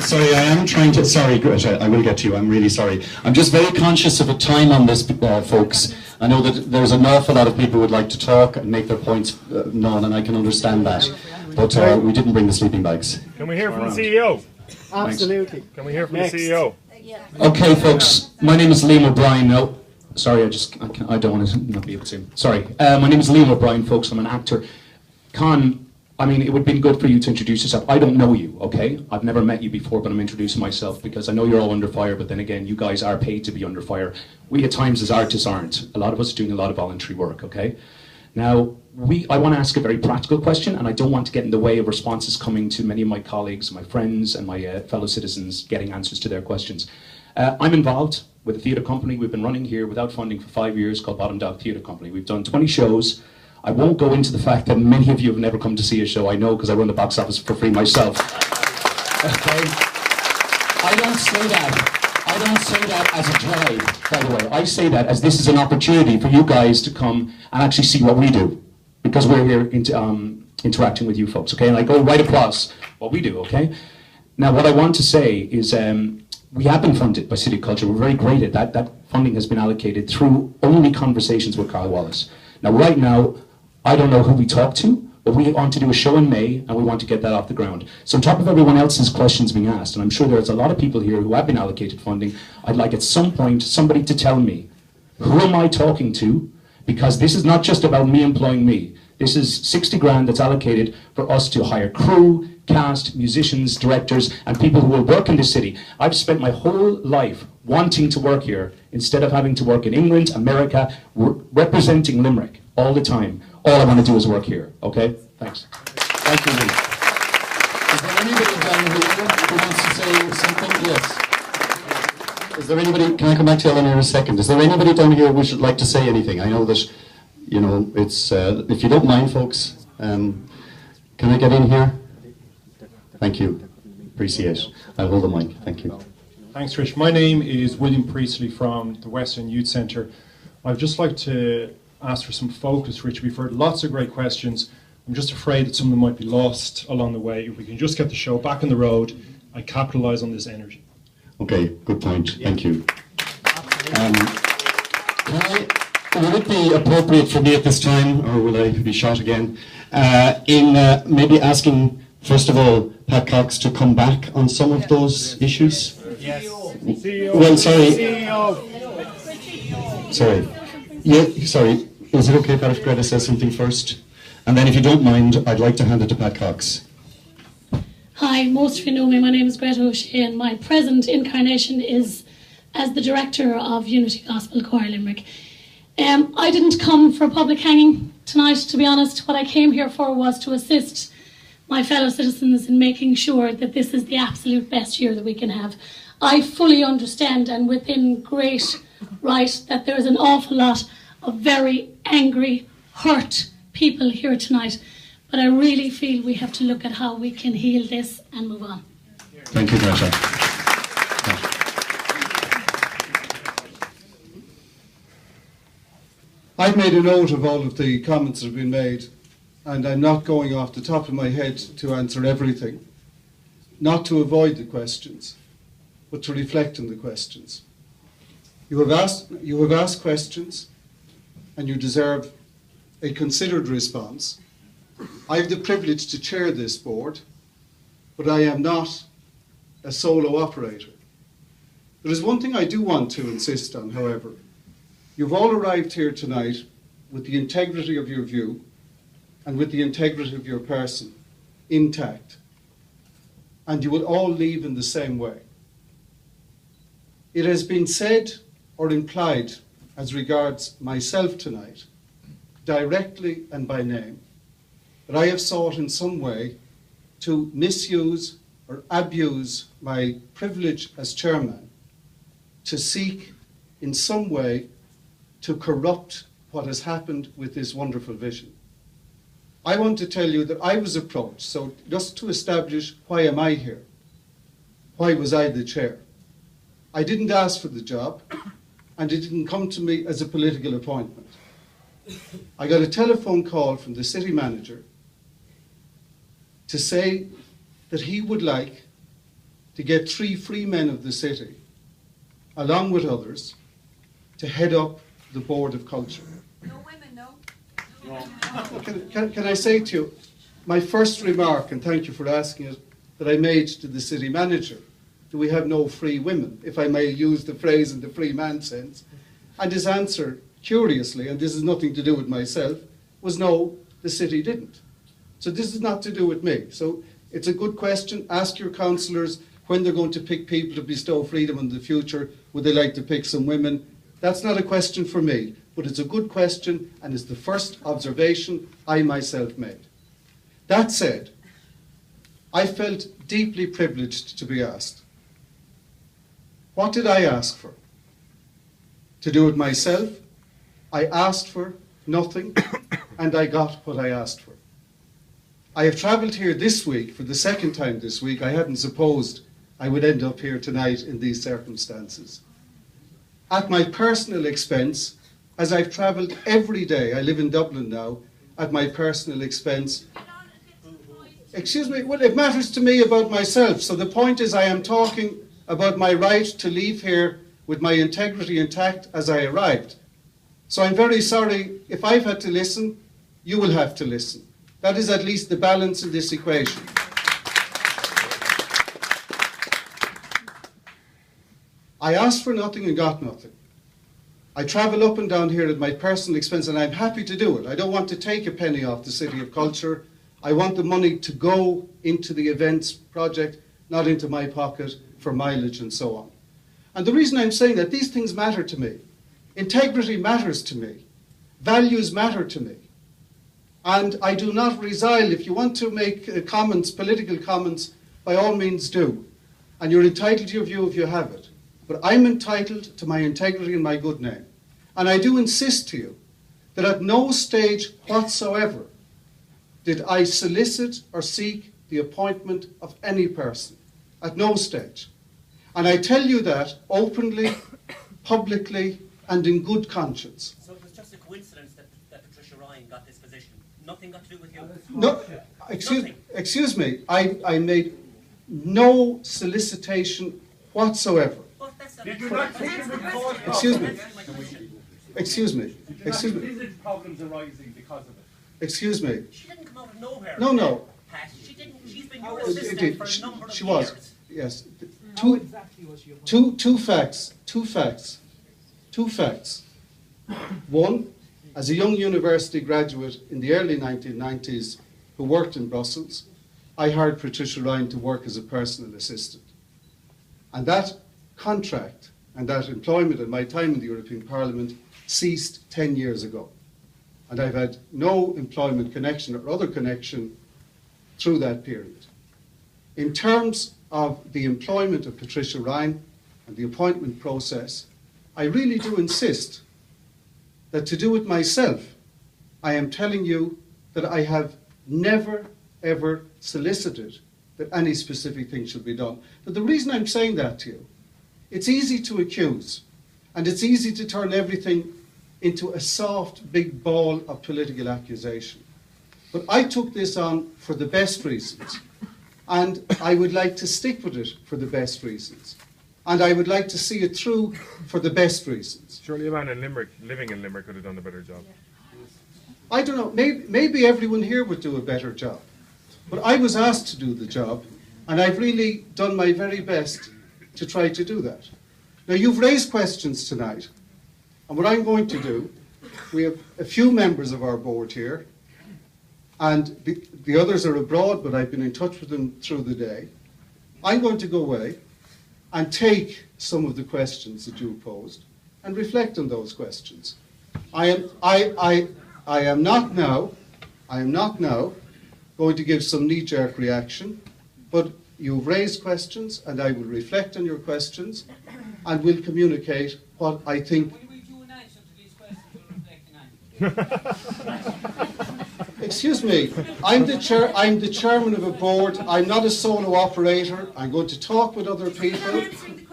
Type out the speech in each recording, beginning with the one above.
Sorry, I am trying to, sorry, Greta, I will get to you, I'm really sorry. I'm just very conscious of a time on this, folks. I know that there's an awful lot of people who would like to talk and make their points known, and I can understand that. But we didn't bring the sleeping bags. Can we hear from the CEO? Absolutely. Can we hear from the CEO? Okay, folks, my name is Liam O'Brien. No, sorry, I don't want to not be able to. Sorry, my name is Liam O'Brien, folks. I'm an actor. I mean, it would have been good for you to introduce yourself. I don't know you, okay? I've never met you before, but I'm introducing myself because I know you're all under fire, but then again, you guys are paid to be under fire. We at times as artists aren't. A lot of us are doing a lot of voluntary work, okay? Now, I want to ask a very practical question, and I don't want to get in the way of responses coming to many of my colleagues, my friends, and my fellow citizens getting answers to their questions. I'm involved with a theatre company we've been running here without funding for 5 years called Bottom Dog Theatre Company. We've done 20 shows. I won't go into the fact that many of you have never come to see a show. I know because I run the box office for free myself. Okay? I don't say that as a drive, by the way. I say that as this is an opportunity for you guys to come and actually see what we do, because we're here interacting with you folks, okay? And I go right across what we do, okay? Now, what I want to say is we have been funded by City Culture. We're very great at that. That funding has been allocated through only conversations with Carl Wallace. Now, right now, I don't know who we talk to, but we want to do a show in May, and we want to get that off the ground. So on top of everyone else's questions being asked, and I'm sure there's a lot of people here who have been allocated funding, I'd like at some point somebody to tell me, who am I talking to? Because this is not just about me employing me. This is 60 grand that's allocated for us to hire crew, cast, musicians, directors, and people who will work in this city. I've spent my whole life wanting to work here instead of having to work in England, America, representing Limerick all the time. All I want to do is work here, okay? Thanks. Thank you, Lee. Is there anybody down here who wants to say something? Yes. Is there anybody, can I come back to Ellen in a second? Is there anybody down here who would like to say anything? I know that, you know, it's, if you don't mind, folks, can I get in here? Thank you. Appreciate it. I'll hold the mic. Thank you. Thanks, Rich. My name is William Priestley from the Western Youth Centre. I'd just like to ask for some focus, Rich. We've heard lots of great questions. I'm just afraid that some of them might be lost along the way. If we can just get the show back on the road and capitalise on this energy. Okay, good point. Thank you. Would it be appropriate for me at this time, or will I be shot again, in maybe asking, first of all, Pat Cox to come back on some of those issues? Yes. Well, sorry. Sorry. Yeah, sorry. Is it okay, Pat, if Greta says something first? And then, if you don't mind, I'd like to hand it to Pat Cox. Hi, most of you know me. My name is Greta O'Shea, and my present incarnation is as the director of Unity Gospel Choir Limerick. I didn't come for a public hanging tonight, to be honest. What I came here for was to assist my fellow citizens in making sure that this is the absolute best year that we can have. I fully understand, and within great right, that there is an awful lot of very angry, hurt people here tonight. But I really feel we have to look at how we can heal this and move on. Thank you, Greta. I've made a note of all of the comments that have been made, and I'm not going off the top of my head to answer everything. Not to avoid the questions, but to reflect on the questions. You have asked questions, and you deserve a considered response. I have the privilege to chair this board, but I am not a solo operator. There is one thing I do want to insist on, however. You've all arrived here tonight with the integrity of your view and with the integrity of your person intact, and you will all leave in the same way. It has been said or implied as regards myself tonight, directly and by name, that I have sought in some way to misuse or abuse my privilege as chairman to seek in some way to corrupt what has happened with this wonderful vision. I want to tell you that I was approached, so just to establish why am I here? Why was I the chair? I didn't ask for the job, and it didn't come to me as a political appointment. I got a telephone call from the city manager to say that he would like to get 3 free men of the city, along with others, to head up the Board of Culture. No women, no. Can I say to you, my first remark, and thank you for asking it, that I made to the city manager, do we have no free women, if I may use the phrase in the free man sense, and his answer, curiously, and this has nothing to do with myself, was no, the city didn't. So this is not to do with me. So it's a good question. Ask your councillors when they're going to pick people to bestow freedom in the future, would they like to pick some women? That's not a question for me, but it's a good question, and it's the first observation I myself made. That said, I felt deeply privileged to be asked. What did I ask for? To do it myself, I asked for nothing, and I got what I asked for. I have travelled here this week, for the second time this week. I hadn't supposed I would end up here tonight in these circumstances. At my personal expense, as I've travelled every day, I live in Dublin now, at my personal expense. Excuse me, well, it matters to me about myself. So the point is I am talking about my right to leave here with my integrity intact as I arrived. So I'm very sorry if I've had to listen, you will have to listen. That is at least the balance in this equation. I asked for nothing and got nothing. I travel up and down here at my personal expense, and I'm happy to do it. I don't want to take a penny off the City of Culture. I want the money to go into the events project, not into my pocket for mileage and so on. And the reason I'm saying that, these things matter to me. Integrity matters to me. Values matter to me. And I do not resile. If you want to make comments, political comments, by all means do. And you're entitled to your view if you have it. But I'm entitled to my integrity and my good name. And I do insist to you that at no stage whatsoever did I solicit or seek the appointment of any person. At no stage. And I tell you that openly, publicly, and in good conscience. So it was just a coincidence that Patricia Ryan got this position? Nothing got to do with you? No, excuse me, I made no solicitation whatsoever. Did you not take a report? Excuse me. Excuse me. Excuse me. Visit problems arising because of it. Excuse me. She didn't come out of nowhere. No. Pat, she didn't. She's been your assistant for a number of years. She was. Yes. Two facts. One, as a young university graduate in the early 1990s who worked in Brussels, I hired Patricia Ryan to work as a personal assistant. And that contract and that employment at my time in the European Parliament ceased 10 years ago. And I've had no employment connection or other connection through that period. In terms of the employment of Patricia Ryan and the appointment process, I really do insist that to do it myself, I am telling you that I have never, ever solicited that any specific thing should be done. But the reason I'm saying that to you, it's easy to accuse, and it's easy to turn everything into a soft, big ball of political accusation. But I took this on for the best reasons, and I would like to stick with it for the best reasons. And I would like to see it through for the best reasons. Surely a man in Limerick, living in Limerick, could have done a better job. I don't know, maybe everyone here would do a better job. But I was asked to do the job, and I've really done my very best to try to do that. Now, you've raised questions tonight, and what I'm going to do, we have a few members of our board here, and the others are abroad, but I've been in touch with them through the day. I'm going to go away and take some of the questions that you posed and reflect on those questions. I am not now going to give some knee-jerk reaction, but you've raised questions, and I will reflect on your questions, and will communicate what I think. Will we do an answer to these questions we're reflecting on? Excuse me, I'm the chairman of a board. I'm not a solo operator. I'm going to talk with other people,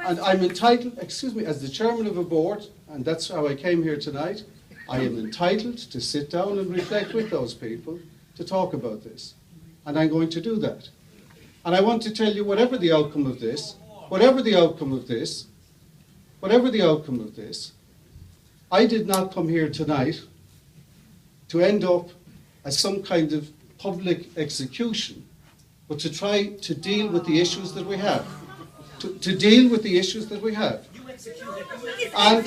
and I'm entitled, excuse me, as the chairman of a board, and that's how I came here tonight, I am entitled to sit down and reflect with those people to talk about this. And I'm going to do that. And I want to tell you, whatever the outcome of this, whatever the outcome of this, whatever the outcome of this, I did not come here tonight to end up as some kind of public execution, but to try to deal with the issues that we have. To deal with the issues that we have. You executed. And-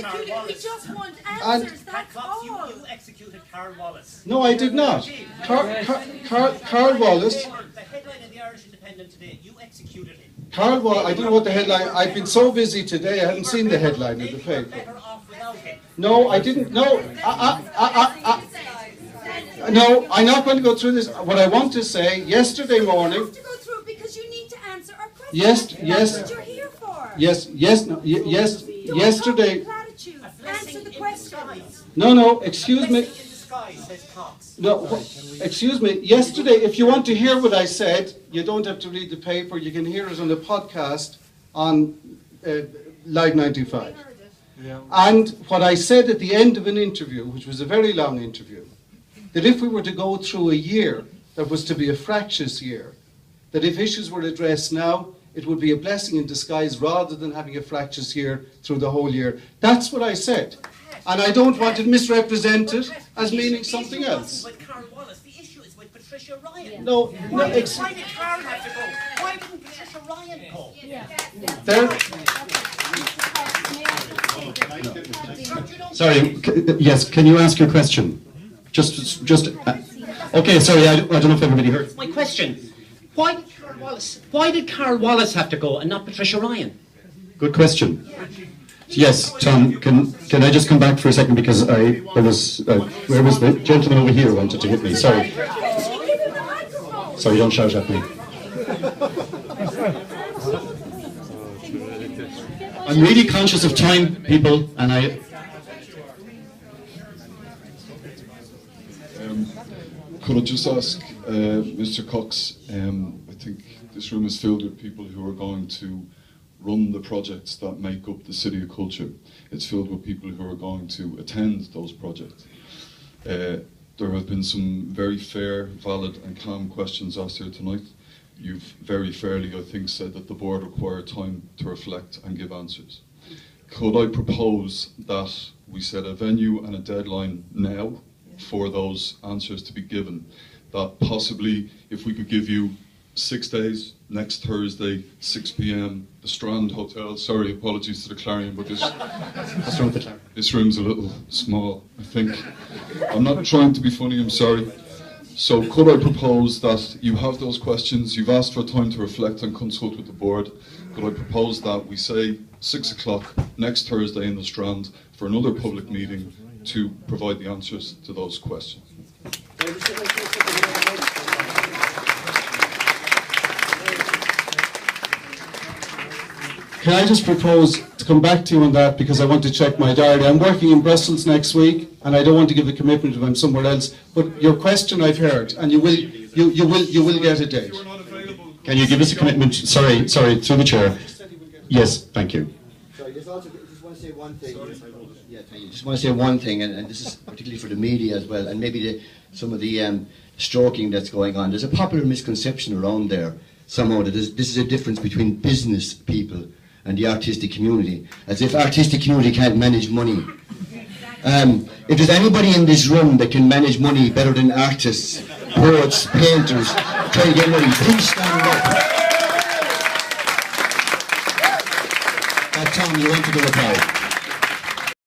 We just want and- answers, that's Cox, you all. executed Carl Wallace. No, I did not. Carl Wallace. The headline in the Irish Independent today, you executed him. Carl Wallace, I don't know what the headline, I've been so busy today, I hadn't seen the headline in the paper. Better off without him. No, I didn't, no, no, I'm not going to go through this. What I want to say, yesterday morning, You have to go through it because you need to answer our questions. Yes, That's what you're here for. yesterday, Don't talk platitudes. Answer the questions. no, excuse me, Blessing in disguise, says Cox. no, excuse me, yesterday, if you want to hear what I said, you don't have to read the paper, you can hear it on the podcast on Live 95. And what I said at the end of an interview, which was a very long interview, that if we were to go through a year that was to be a fractious year, that if issues were addressed now, it would be a blessing in disguise rather than having a fractious year through the whole year. That's what I said. And I don't want it misrepresented as meaning something else. The issue wasn't with Carl Wallace, the issue is with Patricia Ryan. No, Why did Carl have to go? Why didn't Patricia Ryan go? there, Sorry, yes, can you ask your question? Okay, sorry, I don't know if everybody heard. My question, why did Carl Wallace have to go and not Patricia Ryan? Good question. Yes, Tom, can I just come back for a second because where was the gentleman over here wanted to hit me? Sorry. Sorry, don't shout at me. I'm really conscious of time, people, and Could I just ask Mr. Cox, I think this room is filled with people who are going to run the projects that make up the City of Culture. It's filled with people who are going to attend those projects. There have been some very fair, valid and calm questions asked here tonight. You've very fairly, I think, said that the board required time to reflect and give answers. Could I propose that we set a venue and a deadline now for those answers to be given? That possibly, if we could give you 6 days, next Thursday, 6 p.m, the Strand Hotel. Sorry, apologies to the Clarion, but this room's a little small, I think. I'm not trying to be funny, I'm sorry. So could I propose that you have those questions, you've asked for time to reflect and consult with the board. Could I propose that we say 6 o'clock next Thursday in the Strand for another public meeting to provide the answers to those questions? can I just propose to come back to you on that because I want to check my diary. I'm working in Brussels next week and I don't want to give a commitment if I'm somewhere else. But your question I've heard, and you will get a date. can you give us a commitment? Sorry, through the chair. Yes, thank you. Sorry, just want to say one thing. Yeah, thank you. Just want to say one thing, and this is particularly for the media as well, and maybe some of the stroking that's going on. There's a popular misconception around there somehow that this is a difference between business people and the artistic community, as if artistic community can't manage money. If there's anybody in this room that can manage money better than artists, poets, painters, try to get money, please stand up. Tom, you wanted to reply.